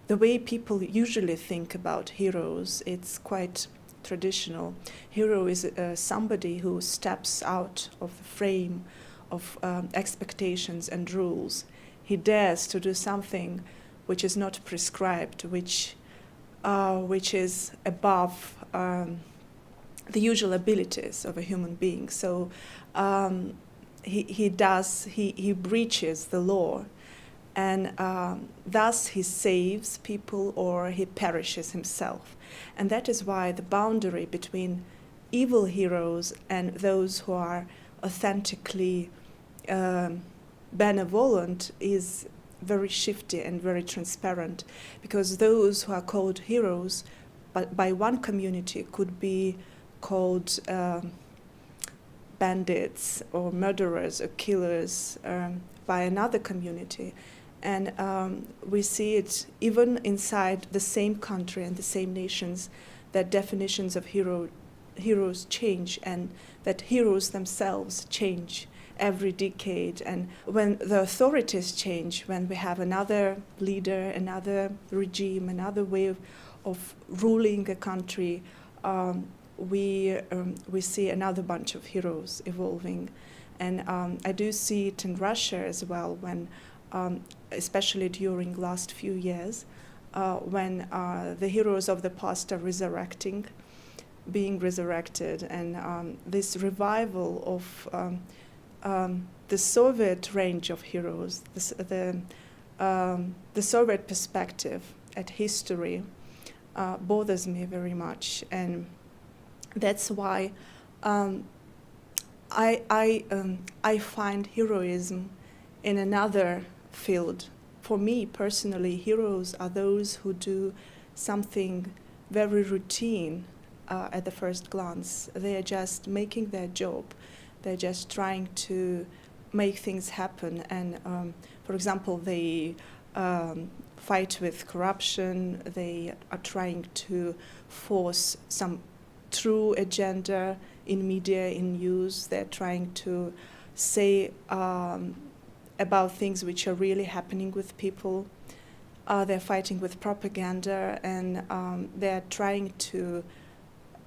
the way people usually think about heroes, it's quite traditional. Hero is somebody who steps out of the frame of expectations and rules. He dares to do something which is not prescribed, which is above the usual abilities of a human being. So he breaches the law, and thus he saves people or he perishes himself. And that is why the boundary between evil heroes and those who are authentically benevolent is very shifty and very transparent, because those who are called heroes by one community could be called bandits or murderers or killers by another community. And we see it even inside the same country and the same nations, that definitions of heroes change, and that heroes themselves change every decade. And when the authorities change, when we have another leader, another regime, another way of ruling a country, we see another bunch of heroes evolving. And I do see it in Russia as well, when especially during last few years, when the heroes of the past are being resurrected, and this revival of the Soviet range of heroes, the Soviet perspective at history bothers me very much, and that's why I find heroism in another field. For me personally, heroes are those who do something very routine at the first glance. They are just making their job. They're just trying to make things happen. And for example, they fight with corruption. They are trying to force some true agenda in media, in news. They're trying to say about things which are really happening with people. They're fighting with propaganda, and they're trying to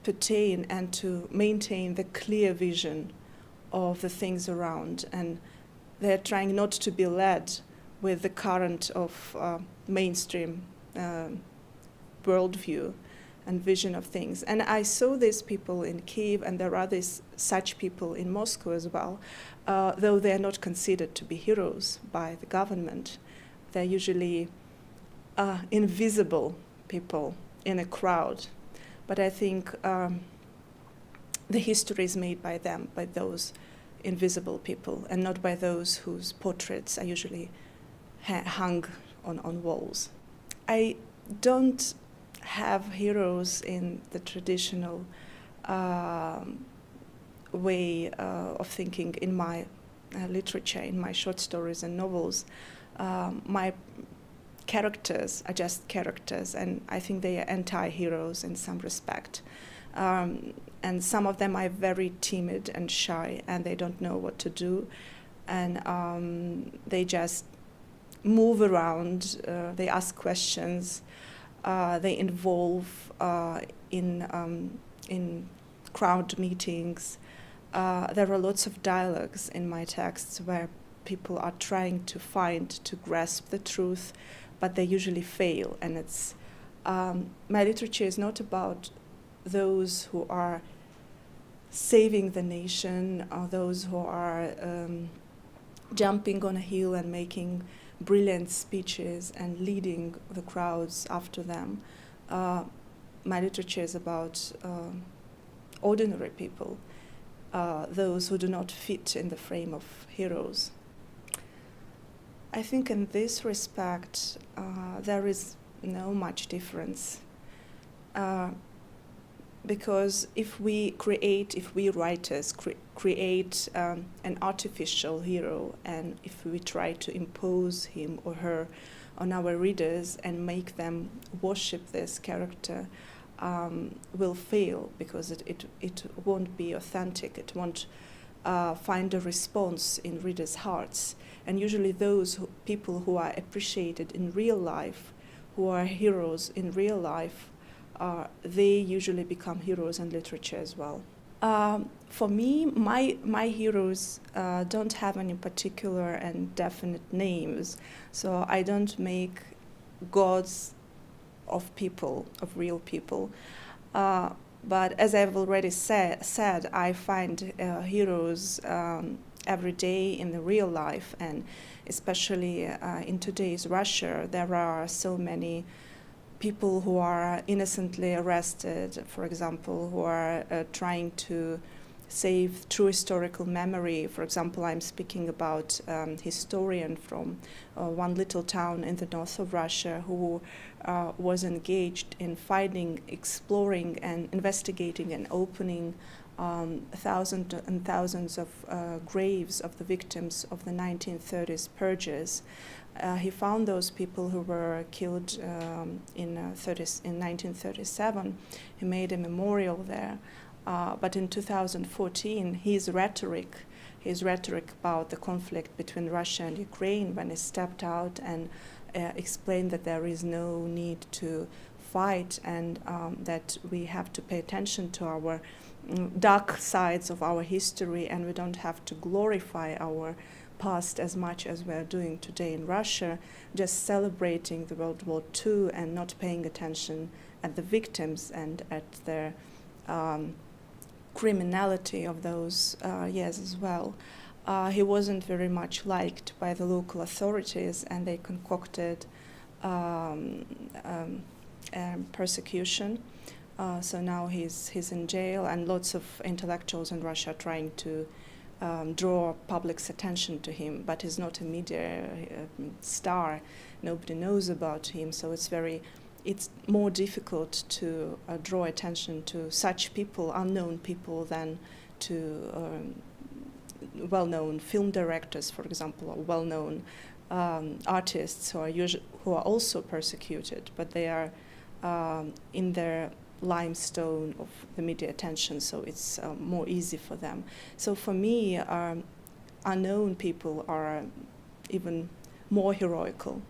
pertain and to maintain the clear vision of the things around. And they're trying not to be led with the current of mainstream worldview and vision of things. And I saw these people in Kyiv, and there are such people in Moscow as well, though they are not considered to be heroes by the government. They're usually invisible people in a crowd. But I think the history is made by them, by those invisible people, and not by those whose portraits are usually hung on walls. I don't have heroes in the traditional way of thinking in my literature, in my short stories and novels. My characters are just characters, and I think they are anti-heroes in some respect. And some of them are very timid and shy, and they don't know what to do, and they just move around, they ask questions, they involve in crowd meetings. There are lots of dialogues in my texts where people are trying to grasp the truth, but they usually fail. And it's my literature is not about those who are saving the nation, or those who are jumping on a hill and making brilliant speeches and leading the crowds after them. My literature is about ordinary people, those who do not fit in the frame of heroes. I think in this respect, there is no much difference. Because if we writers create an artificial hero, and if we try to impose him or her on our readers and make them worship this character, will fail, because it won't be authentic. It won't find a response in readers' hearts. And usually those people who are appreciated in real life, who are heroes in real life, they usually become heroes in literature as well. For me, my heroes don't have any particular and definite names, so I don't make gods of people, of real people. But as I've already said, I find heroes every day in the real life, and especially in today's Russia, there are so many people who are innocently arrested, for example, who are trying to save true historical memory. For example, I'm speaking about a historian from one little town in the north of Russia who was engaged in finding, exploring, and investigating and opening thousands and thousands of graves of the victims of the 1930s purges. He found those people who were killed in 1937. He made a memorial there. But in 2014, his rhetoric about the conflict between Russia and Ukraine, when he stepped out and explained that there is no need to fight and that we have to pay attention to our dark sides of our history and we don't have to glorify our past as much as we're doing today in Russia, just celebrating the World War II and not paying attention at the victims and at the criminality of those years as well. He wasn't very much liked by the local authorities, and they concocted persecution. So now he's in jail, and lots of intellectuals in Russia are trying to draw public's attention to him, but he's not a media star. Nobody knows about him, so it's more difficult to draw attention to such people, unknown people, than to well-known film directors, for example, or well-known artists who are also persecuted, but they are in their limestone of the media attention, so it's more easy for them. So for me, unknown people are even more heroical.